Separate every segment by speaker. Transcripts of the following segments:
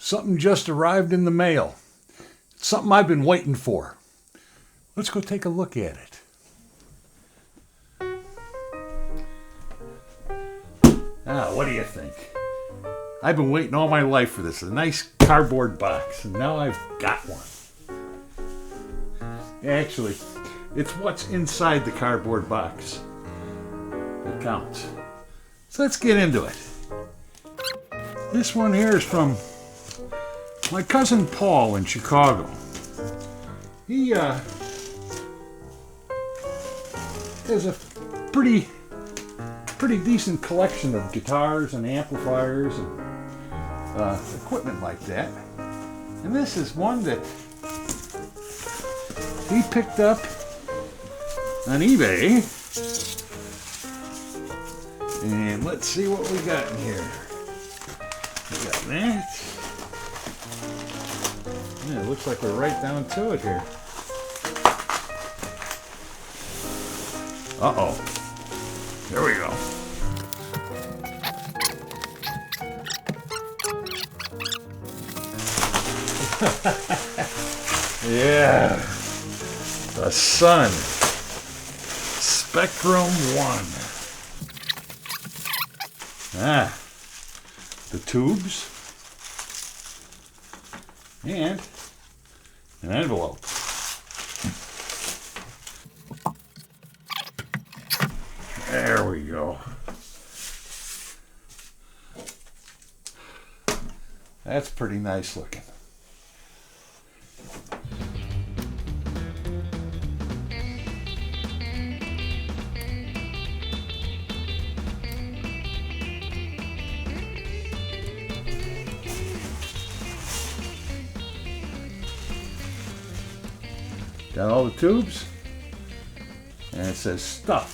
Speaker 1: Something just arrived in the mail. Something I've been waiting for. Let's go take a look at it. What do you think? I've been waiting all my life for this. A nice cardboard box, and now I've got one. Actually, it's what's inside the cardboard box that counts. So let's get into it. This one here is from my cousin Paul in Chicago. He has a pretty decent collection of guitars and amplifiers and equipment like that. And this is one that he picked up on eBay. And let's see what we got in here. We got that. Yeah, it looks like we're right down to it here. Uh-oh. There we go. Yeah. The Sunn Spectrum 1. The tubes. And an envelope. There we go. That's pretty nice looking. Got all the tubes, and it says stuff.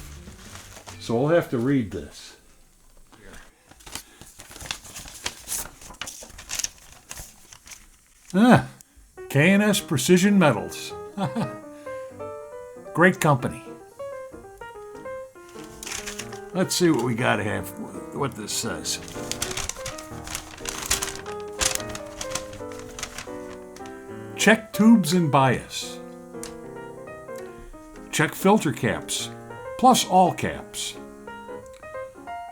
Speaker 1: So we'll have to read this. K&S Precision Metals. Great company. Let's see what we got to have, what this says. Check tubes and bias. Check filter caps, plus all caps.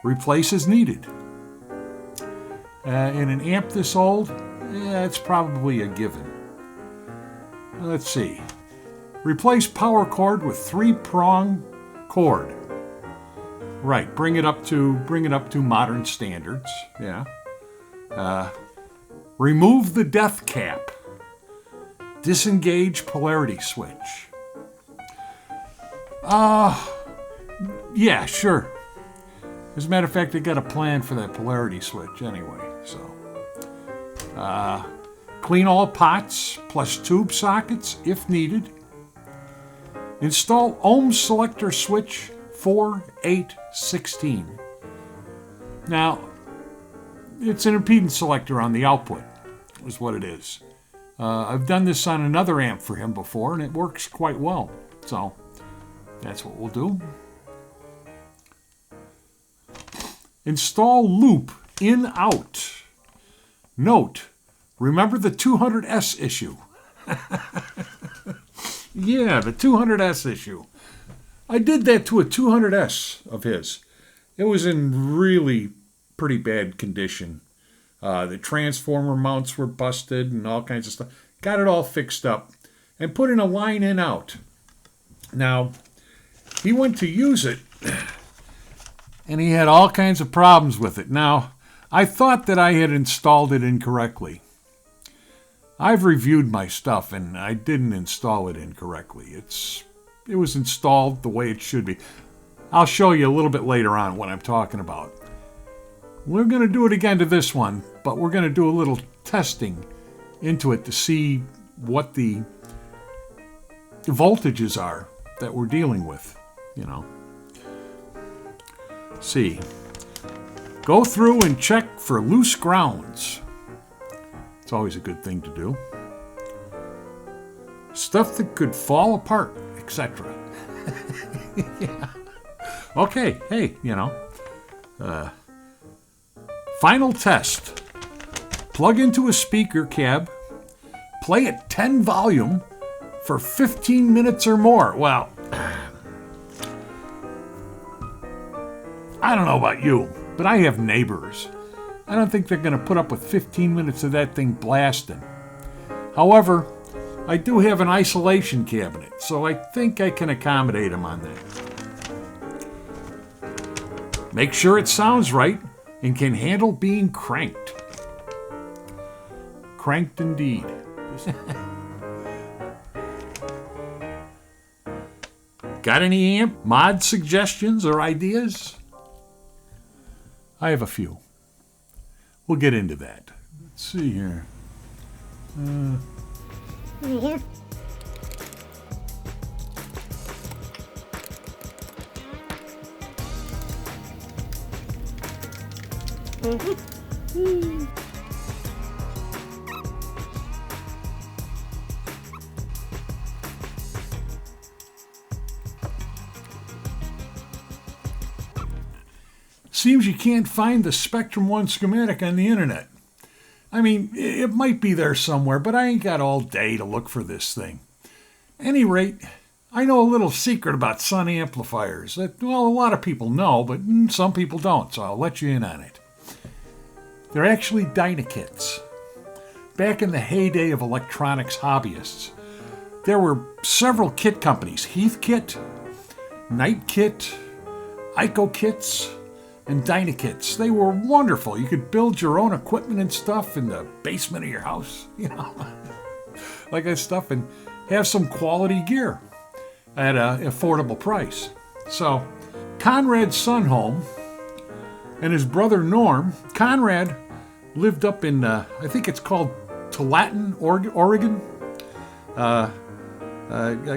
Speaker 1: Replace as needed. In an amp this old, it's probably a given. Let's see. Replace power cord with 3-prong cord. Right, bring it up to modern standards. Yeah. Remove the death cap. Disengage polarity switch. Yeah, sure. As a matter of fact, I got a plan for that polarity switch anyway, so. Clean all pots plus tube sockets if needed. Install ohm selector switch 4, 8, 16. Now, it's an impedance selector on the output, is what it is. I've done this on another amp for him before, and it works quite well, so. That's what we'll do. Install loop in-out. Note, remember the 200S issue. Yeah, the 200S issue. I did that to a 200S of his. It was in really pretty bad condition. The transformer mounts were busted and all kinds of stuff. Got it all fixed up and put in a line in-out. Now, he went to use it, and he had all kinds of problems with it. Now, I thought that I had installed it incorrectly. I've reviewed my stuff, and I didn't install it incorrectly. It was installed the way it should be. I'll show you a little bit later on what I'm talking about. We're going to do it again to this one, but we're going to do a little testing into it to see what the voltages are that we're dealing with. You know. See. Go through and check for loose grounds. It's always a good thing to do. Stuff that could fall apart, etc. Yeah. Okay, hey, you know. Final test. plug into a speaker cab, play at 10 volume for 15 minutes or more. Well, I don't know about you, but I have neighbors. I don't think they're going to put up with 15 minutes of that thing blasting. However, I do have an isolation cabinet, so I think I can accommodate them on that. Make sure it sounds right and can handle being cranked. Cranked indeed. Got any amp mod suggestions or ideas? I have a few. We'll get into that. Let's see here. Seems you can't find the Spectrum 1 schematic on the internet. I mean, it might be there somewhere, but I ain't got all day to look for this thing. Any rate, I know a little secret about Sunn amplifiers that, well, a lot of people know, but some people don't, so I'll let you in on it. They're actually Dynakits. Back in the heyday of electronics hobbyists, there were several kit companies: Heathkit, Nightkit, IcoKits, and Dynakits. They were wonderful. You could build your own equipment and stuff in the basement of your house, like that stuff, and have some quality gear at an affordable price. So, Conrad Sunholm and his brother Norm. Conrad lived up in, I think it's called Tualatin, Oregon.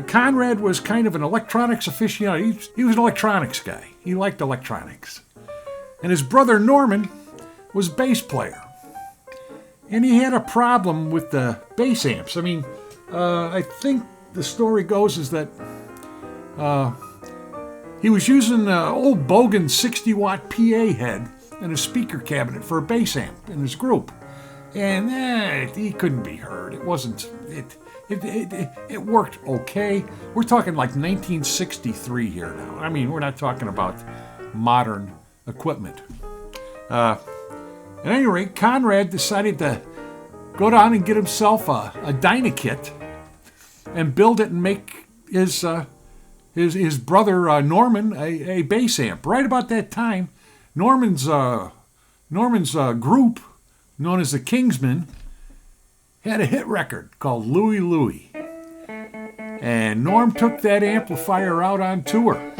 Speaker 1: Conrad was kind of an electronics aficionado. He was an electronics guy. He liked electronics. And his brother Norman was a bass player. And he had a problem with the bass amps. I mean, I think the story goes is that he was using an old Bogan 60-watt PA head and a speaker cabinet for a bass amp in his group. And he couldn't be heard. It wasn't... It worked okay. We're talking like 1963 here now. I mean, we're not talking about modern equipment. At any rate, Conrad decided to go down and get himself a Dynakit and build it and make his brother Norman a bass amp. Right about that time, Norman's group, known as the Kingsmen, had a hit record called Louie Louie. And Norm took that amplifier out on tour.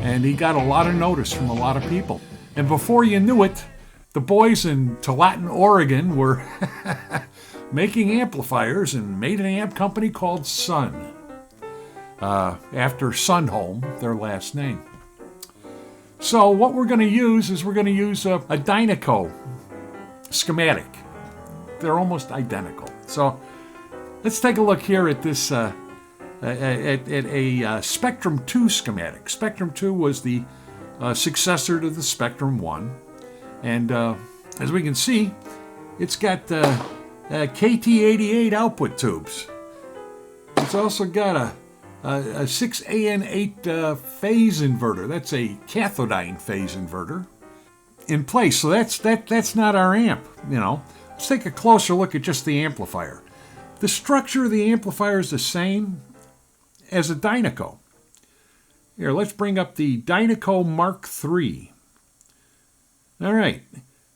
Speaker 1: And he got a lot of notice from a lot of people. And before you knew it, the boys in Tualatin, Oregon were making amplifiers and made an amp company called Sunn, after Sunholm, their last name. So what we're going to use is a Dynaco schematic. They're almost identical. So let's take a look here at this at a Spectrum 2 schematic. Spectrum 2 was the successor to the Spectrum 1. And as we can see, it's got KT88 output tubes. It's also got a 6AN8 phase inverter. That's a cathodine phase inverter in place. So that's not our amp, Let's take a closer look at just the amplifier. The structure of the amplifier is the same as a Dynaco. Here, let's bring up the Dynaco Mark III. All right,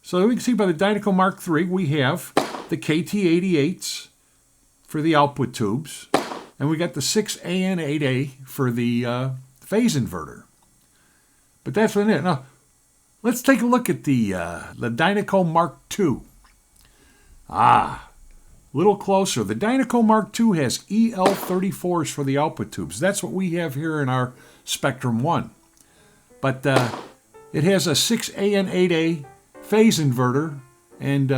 Speaker 1: so we can see by the Dynaco Mark III, we have the KT88s for the output tubes, and we got the 6AN8A for the phase inverter. But that's what it is. Now, let's take a look at the Dynaco Mark II. A little closer. The Dynaco Mark II has EL34s for the output tubes. That's what we have here in our Spectrum 1. But it has a 6AN8A phase inverter and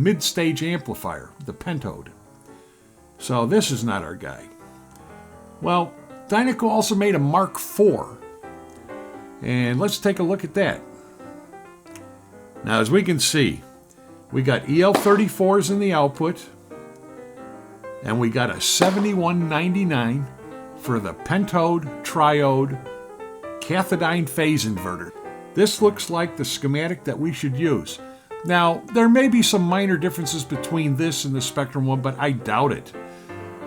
Speaker 1: mid-stage amplifier, the pentode. So this is not our guy. Well, Dynaco also made a Mark IV. And let's take a look at that. Now, as we can see, We got EL34s in the output, and we got a 7199 for the pentode, triode, cathodiene phase inverter. This looks like the schematic that we should use. Now, there may be some minor differences between this and the Spectrum one, but I doubt it.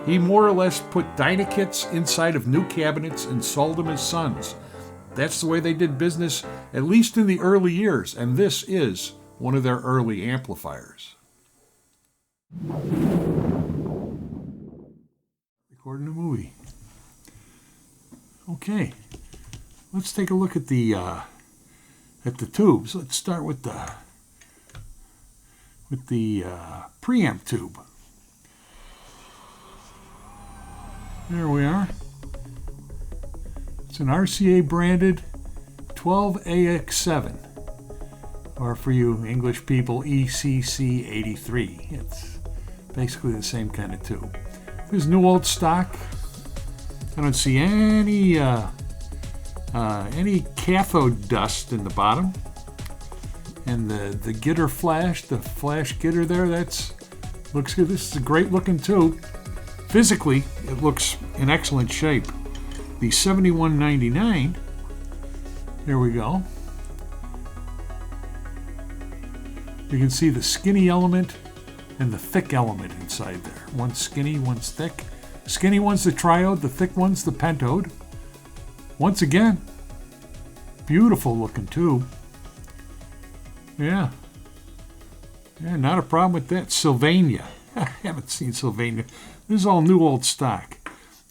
Speaker 1: He more or less put Dynakits inside of new cabinets and sold them as Sunns. That's the way they did business, at least in the early years, and this is one of their early amplifiers. Recording a movie. Okay, let's take a look at the tubes. Let's start with the preamp tube. There we are. It's an RCA branded 12AX7, or for you English people, ECC83. It's basically the same kind of tube. There's new old stock. I don't see any cathode dust in the bottom. And the gitter flash, the flash gitter there, looks good. This is a great looking tube. Physically, it looks in excellent shape. The 7199, there we go. You can see the skinny element and the thick element inside there. One's skinny, one's thick. Skinny one's the triode, the thick one's the pentode. Once again, beautiful looking tube. Yeah, not a problem with that. Sylvania. I haven't seen Sylvania. This is all new old stock.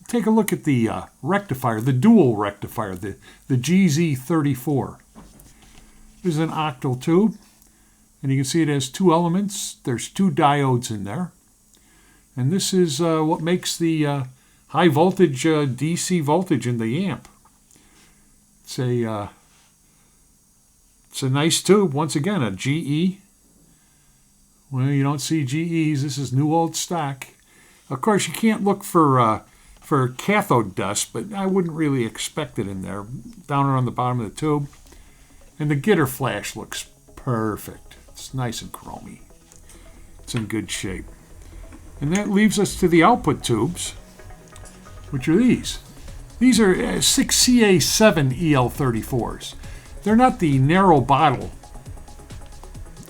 Speaker 1: Take a look at the rectifier, the dual rectifier, the GZ34. This is an octal tube, and you can see it has two elements. There's two diodes in there. And this is what makes the high voltage DC voltage in the amp. It's a nice tube. Once again, a GE. Well, you don't see GEs. This is new old stock. Of course, you can't look for cathode dust, but I wouldn't really expect it in there. Down around the bottom of the tube. And the gitter flash looks perfect. It's nice and chromy. It's in good shape. And that leaves us to the output tubes, which are these. These are 6CA7 EL34s. They're not the narrow bottle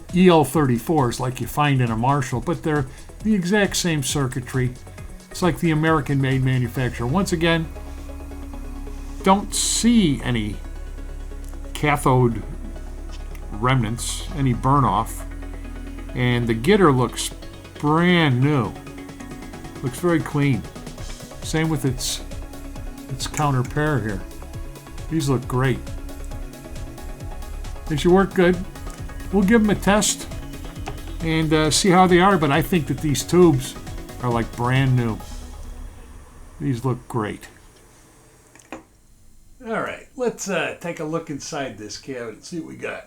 Speaker 1: EL34s like you find in a Marshall, but they're the exact same circuitry. It's like the American-made manufacturer. Once again, don't see any cathode remnants, any burn-off, and the gitter looks brand new. Looks very clean. Same with its counter pair here. These look great. They should work good. We'll give them a test and see how they are, but I think that these tubes are like brand new. These look great. All right, let's take a look inside this cabinet and see what we got.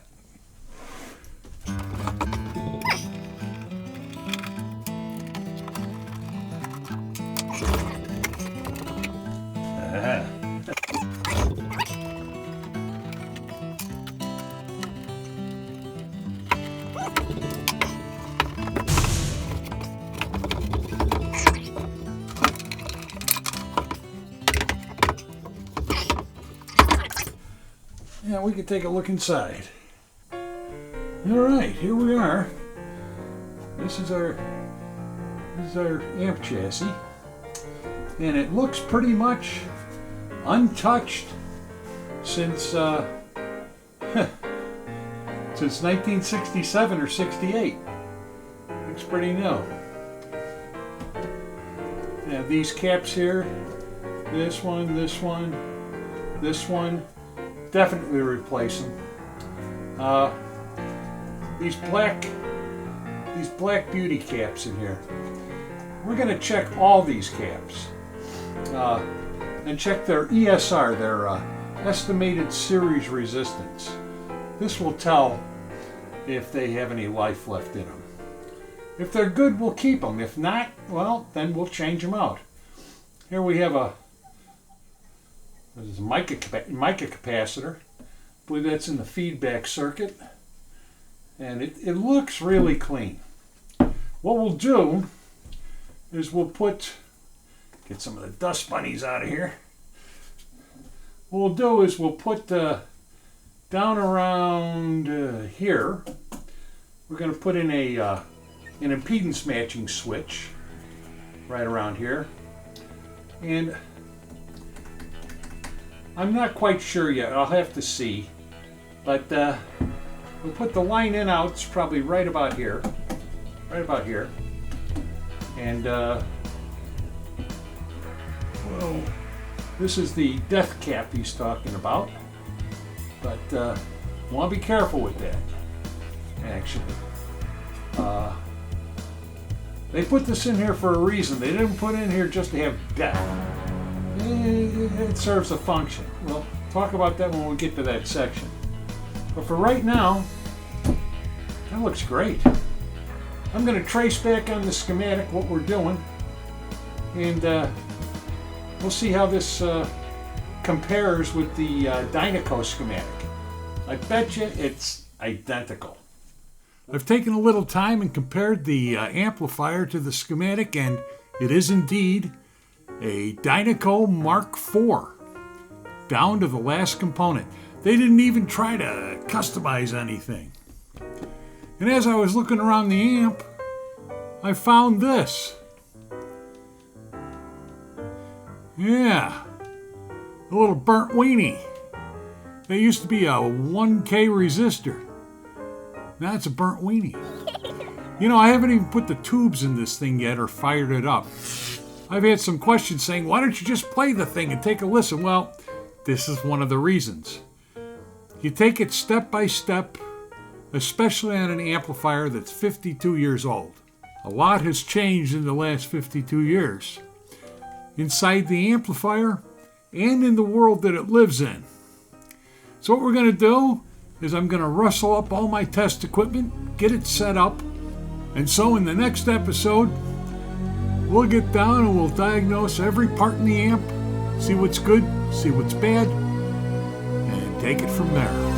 Speaker 1: Yeah, we can take a look inside. All right, here we are. This is our amp chassis, and it looks pretty much untouched since 1967 or 68. Looks pretty new. Yeah, these caps here, this one, this one, this one. Definitely replace them. These black beauty caps in here. We're going to check all these caps and check their ESR, their estimated series resistance. This will tell if they have any life left in them. If they're good, we'll keep them. If not, well, then we'll change them out. Here we have this is a mica capacitor. I believe that's in the feedback circuit. And it looks really clean. What we'll do is we'll get some of the dust bunnies out of here. What we'll do is we'll put down around here, we're going to put in an impedance matching switch right around here. And I'm not quite sure yet. I'll have to see. But we'll put the line in outs probably right about here. Right about here. And well, this is the death cap he's talking about. But want to be careful with that, actually. They put this in here for a reason. They didn't put it in here just to have death. It serves a function. We'll talk about that when we get to that section. But for right now, that looks great. I'm going to trace back on the schematic what we're doing, and we'll see how this compares with the Dynaco schematic. I bet you it's identical. I've taken a little time and compared the amplifier to the schematic, and it is indeed a Dynaco Mark IV, down to the last component. They didn't even try to customize anything. And as I was looking around the amp, I found this. Yeah, a little burnt weenie. There used to be a 1K resistor. Now it's a burnt weenie. You know, I haven't even put the tubes in this thing yet or fired it up. I've had some questions saying, why don't you just play the thing and take a listen? Well, this is one of the reasons. You take it step by step, especially on an amplifier that's 52 years old. A lot has changed in the last 52 years. Inside the amplifier and in the world that it lives in. So what we're going to do is I'm going to rustle up all my test equipment, get it set up, and so in the next episode, we'll get down and we'll diagnose every part in the amp, see what's good, see what's bad, and take it from there.